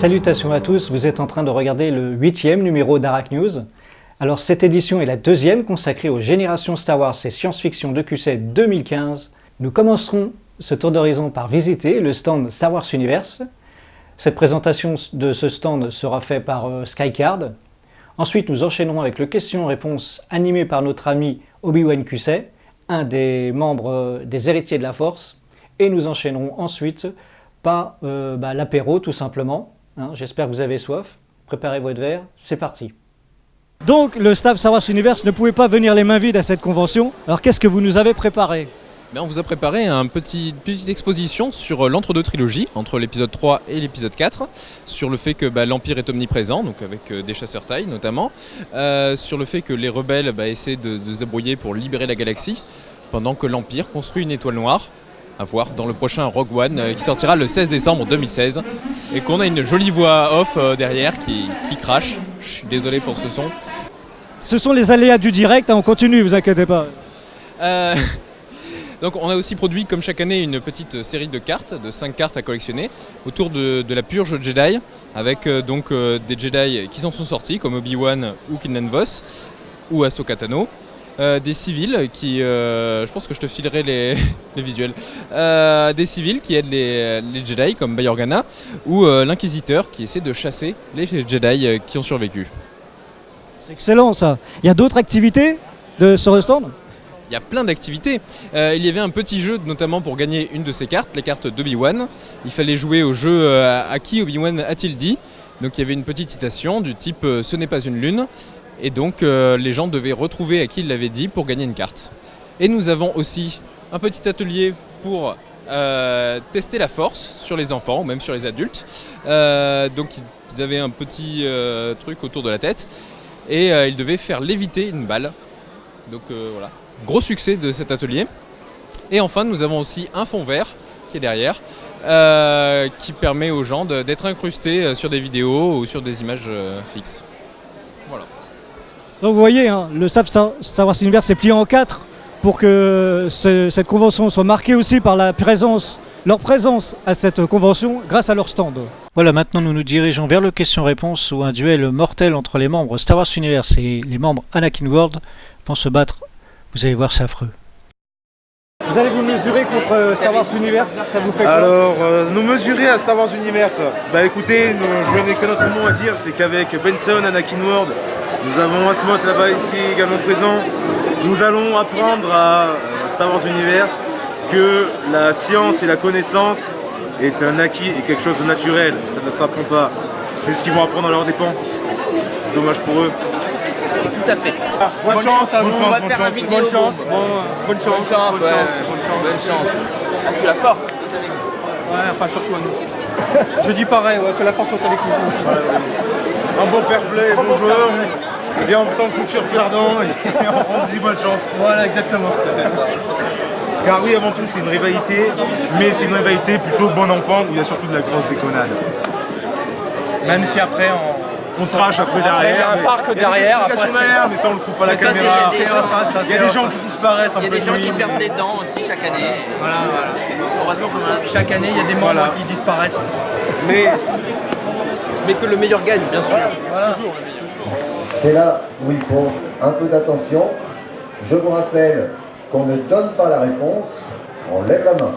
Salutations à tous, vous êtes en train de regarder le 8e numéro d'Arak News. Alors cette édition est la deuxième consacrée aux générations Star Wars et science-fiction de QC 2015. Nous commencerons ce tour d'horizon par visiter le stand Star Wars Universe. Cette présentation de ce stand sera faite par Skycard. Ensuite nous enchaînerons avec le question-réponse animé par notre ami Obi-Wan QC, un des membres des héritiers de la Force. Et nous enchaînerons ensuite par l'apéro tout simplement. J'espère que vous avez soif. Préparez votre verre, c'est parti. Donc le staff Star Wars Universe ne pouvait pas venir les mains vides à cette convention. Alors qu'est-ce que vous nous avez préparé ? On vous a préparé une petite exposition sur l'entre-deux trilogie, entre l'épisode 3 et l'épisode 4, sur le fait que l'Empire est omniprésent, donc avec des chasseurs taille notamment, sur le fait que les rebelles essaient de se débrouiller pour libérer la galaxie, pendant que l'Empire construit une étoile noire, à voir dans le prochain Rogue One, qui sortira le 16 décembre 2016, et qu'on a une jolie voix off derrière qui crache. Je suis désolé pour ce son. Ce sont les aléas du direct, on continue, vous inquiétez pas. Donc on a aussi produit comme chaque année une petite série de cartes, de 5 cartes à collectionner, autour de la purge Jedi, avec des Jedi qui s'en sont sortis, comme Obi-Wan ou Kanan Vos, ou Ahsoka Tano. Des civils qui, je pense que je te filerai les visuels, des civils qui aident les Jedi comme Bail-Organa, ou l'Inquisiteur qui essaie de chasser les Jedi qui ont survécu. C'est excellent ça. Il y a d'autres activités sur le stand ? Il y a plein d'activités. Il y avait un petit jeu notamment pour gagner une de ces cartes, les cartes d'Obi-Wan. Il fallait jouer au jeu à qui Obi-Wan a-t-il dit. Donc il y avait une petite citation du type « ce n'est pas une lune ». Et donc les gens devaient retrouver à qui il l'avait dit pour gagner une carte. Et nous avons aussi un petit atelier pour tester la force sur les enfants ou même sur les adultes. Donc ils avaient un petit truc autour de la tête et ils devaient faire léviter une balle. Donc voilà, gros succès de cet atelier. Et enfin nous avons aussi un fond vert qui est derrière qui permet aux gens d'être incrustés sur des vidéos ou sur des images fixes. Voilà. Donc vous voyez, le staff Star Wars Universe est plié en 4 pour que cette convention soit marquée aussi par leur présence à cette convention grâce à leur stand. Voilà, maintenant nous nous dirigeons vers le question-réponse où un duel mortel entre les membres Star Wars Universe et les membres Anakin World vont se battre. Vous allez voir, c'est affreux. Vous allez vous mesurer contre Star Wars Universe, ça vous fait quoi ? Alors, nous mesurer à Star Wars Universe, écoutez, je n'ai que notre mot à dire, c'est qu'avec Benson, Anakin World, nous avons Asmoth là-bas ici également présent. Nous allons apprendre à Star Wars Universe que la science et la connaissance est un acquis et quelque chose de naturel. Ça ne s'apprend pas. C'est ce qu'ils vont apprendre à leurs dépens. Dommage pour eux. Tout à fait. Bonne chance à vous. On va faire un vidéo. Bonne chance. Bonne chance. Que la force. Ouais, enfin surtout à nous. Je dis pareil, que la force soit avec nous aussi. Un bon fair play, bon joueur. Et en même temps futur perdant, et on se dit bonne chance. Voilà, exactement. Car oui, avant tout, c'est une rivalité, mais c'est une rivalité plutôt bon enfant, où il y a surtout de la grosse déconnade. Même si après, on trash après derrière. Il y a un parc derrière. Mais ça, on le coupe à la caméra. Il y a des gens qui disparaissent en pleine nuit. Il y a des gens qui perdent des dents aussi chaque année. Voilà. Heureusement chaque année, il y a des membres qui disparaissent. Mais que le meilleur gagne, bien sûr. Voilà. Toujours le meilleur. C'est là où il faut un peu d'attention. Je vous rappelle qu'on ne donne pas la réponse, on lève la main.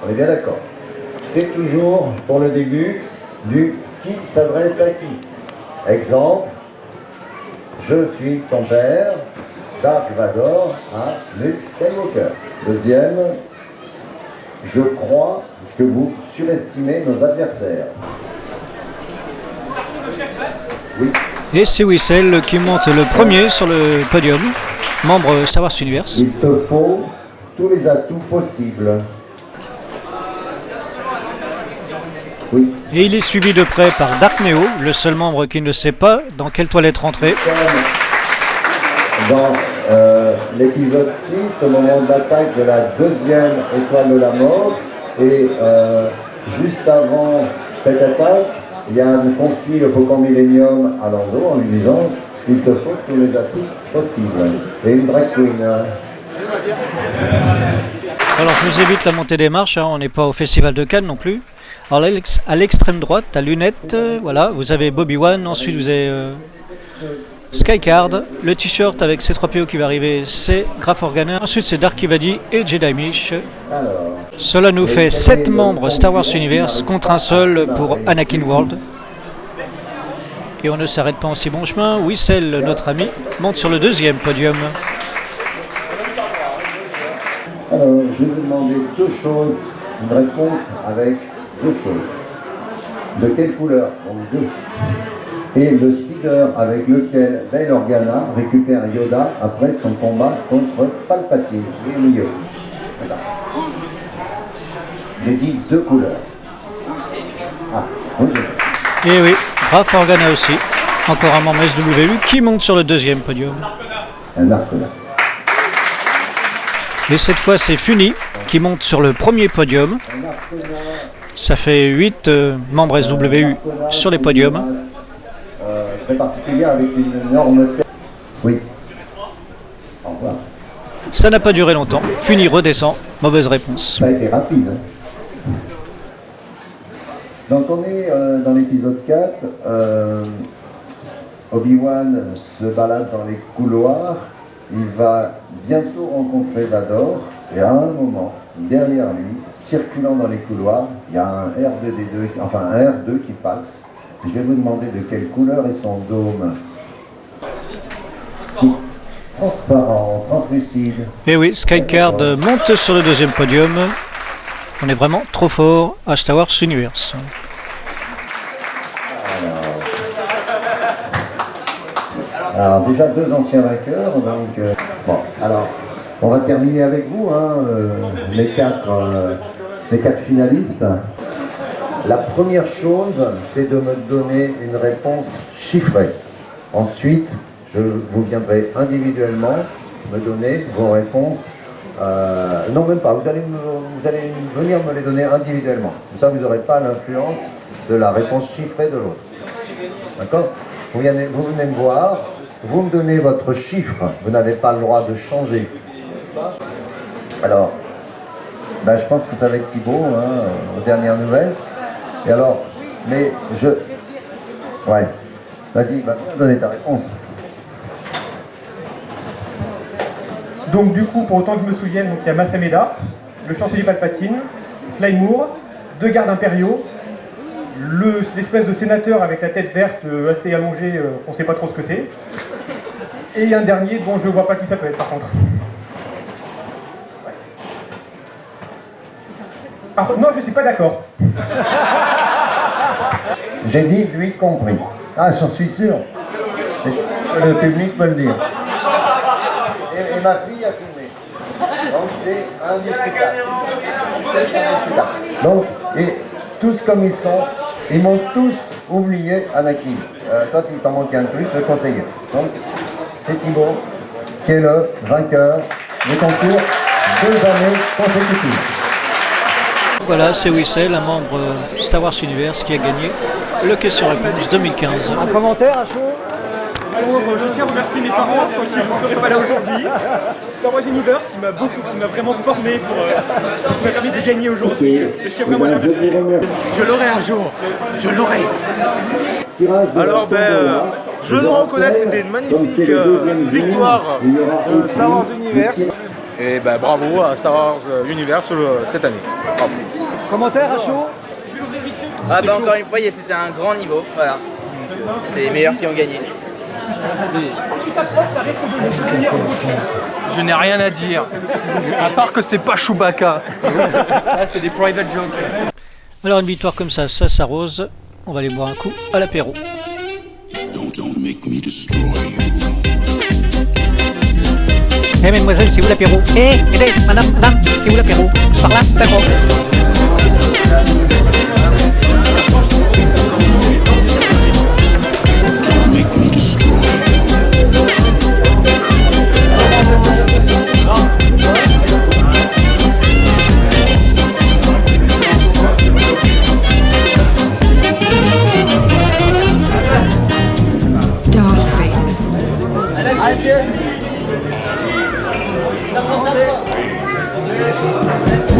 On est bien d'accord. C'est toujours pour le début du qui s'adresse à qui. Exemple, je suis ton père, Dark Vador à Luke Skywalker. Deuxième, je crois que vous surestimez nos adversaires. Oui. Et c'est Wissel qui monte le premier sur le podium, membre Star Wars Universe. Il te faut tous les atouts possibles. Oui. Et il est suivi de près par Dark Neo, le seul membre qui ne sait pas dans quelle toilette rentrer. Dans l'épisode 6, au moment de l'attaque de la deuxième étoile de la mort, et juste avant cette attaque, il y a un conflit le Faucon Millennium à Lando en lui disant « Il te faut tous les atouts possibles ». Et une drag queen. Alors je vous évite la montée des marches, on n'est pas au Festival de Cannes non plus. Alors à l'extrême droite, à lunettes, voilà, vous avez Bobby Wan, ensuite vous avez Skycard, le t-shirt avec C3PO qui va arriver, c'est Graf Organa, ensuite c'est Dark Ivadi et Jedi Mish. Cela nous fait 7 membres Star Wars Universe contre un seul pour Anakin World. Et on ne s'arrête pas en si bon chemin, Wissel, notre ami, monte sur le deuxième podium. Alors, je vais vous demander deux choses, une réponse avec deux choses. De quelle couleur? Donc deux. Et le speeder avec lequel Bail Organa récupère Yoda après son combat contre Palpatine, qui est au milieu. Voilà. J'ai dit deux couleurs. Ah, oui. Et oui, Graf Organa aussi, encore un membre SWU qui monte sur le deuxième podium. Un arc là. Et cette fois c'est Funi qui monte sur le premier podium. Ça fait 8 membres SWU sur les podiums. Très particulier avec une énorme tête. Oui. Au revoir. Ça n'a pas duré longtemps. Funi redescend. Mauvaise réponse. Ça a été rapide. Hein. Donc on est dans l'épisode 4. Obi-Wan se balade dans les couloirs. Il va bientôt rencontrer Vador. Et à un moment, derrière lui, circulant dans les couloirs, il y a un R2D2, enfin un R2 qui passe. Je vais vous demander de quelle couleur est son dôme. Transparent, translucide. Et oui, Skycard monte sur le deuxième podium. On est vraiment trop fort à Star Wars Universe. Alors déjà deux anciens vainqueurs, donc bon, alors on va terminer avec vous, hein, les quatre finalistes. La première chose, c'est de me donner une réponse chiffrée. Ensuite, vous viendrez individuellement me donner vos réponses. Non, même pas, vous allez venir me les donner individuellement. Comme ça, vous n'aurez pas l'influence de la réponse chiffrée de l'autre. D'accord? Vous venez me voir, vous me donnez votre chiffre, vous n'avez pas le droit de changer. Alors, ben, je pense que ça va être Thibaut, hein, aux dernières nouvelles. Et alors, mais je... Ouais, vas-y, donner ta réponse. Donc du coup, pour autant que je me souvienne, donc, il y a Masameda, le chancelier Palpatine, Sly Moore, deux gardes impériaux, l'espèce de sénateur avec la tête verte assez allongée, on ne sait pas trop ce que c'est, et un dernier dont je ne vois pas qui ça peut être par contre. Ah, non, je ne suis pas d'accord. J'ai dit lui compris. Ah, j'en suis sûr. Le public peut le dire. Et ma fille a filmé. Donc c'est indiscutable. Donc, et tous comme ils sont, ils m'ont tous oublié Anakin. Toi, il t'en manque un de plus, le conseiller. Donc, c'est Thibaut qui est le vainqueur du concours 2 années consécutives. Voilà, c'est Wissel, un membre Star Wars Universe qui a gagné le question-réponse 2015. Un commentaire à chaud? Alors, je tiens à remercier mes parents sans qui je ne serais pas là aujourd'hui. Star Wars Universe qui m'a vraiment formé, qui m'a permis de gagner aujourd'hui. Et je tiens vraiment à la remercier. Je l'aurai un jour. Je l'aurai. Alors, je dois reconnaître, c'était une magnifique victoire de Star Wars Universe. Et bravo à Star Wars Universe cette année. Bravo. Commentaire à chaud? Ah bah encore une fois, c'était un grand niveau, voilà. C'est les meilleurs qui ont gagné. Je n'ai rien à dire. À part que c'est pas Chewbacca. Ah, c'est des private jokes. Alors une victoire comme ça s'arrose. On va aller boire un coup à l'apéro. Don't make me destroy you. Eh mesdemoiselles, c'est où l'apéro? Madame, c'est où l'apéro? Par là, d'accord. Don't make me destroy you.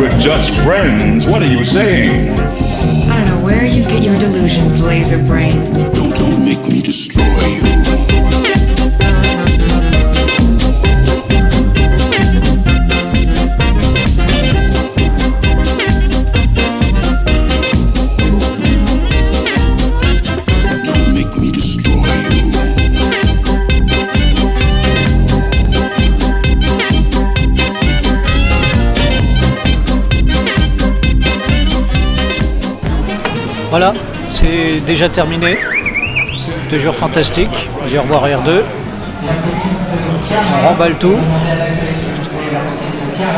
We're just friends. What are you saying? I don't know where you get your delusions, laser brain. Don't make me destroy you. Voilà, c'est déjà terminé. 2 jours fantastiques. On dit au revoir R2. On remballe tout.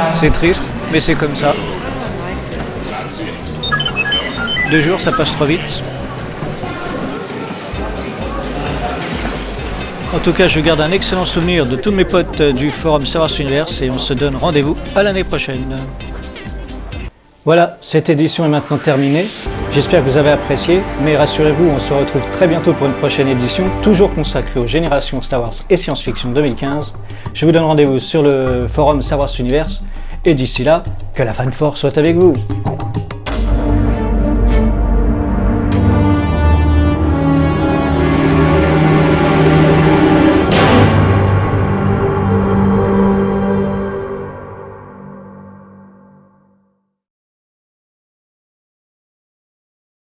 C'est triste, mais c'est comme ça. 2 jours, ça passe trop vite. En tout cas, je garde un excellent souvenir de tous mes potes du forum Star Wars Universe et on se donne rendez-vous à l'année prochaine. Voilà, cette édition est maintenant terminée. J'espère que vous avez apprécié, mais rassurez-vous, on se retrouve très bientôt pour une prochaine édition, toujours consacrée aux générations Star Wars et science-fiction 2015. Je vous donne rendez-vous sur le forum Star Wars Universe, et d'ici là, que la Fan Force soit avec vous.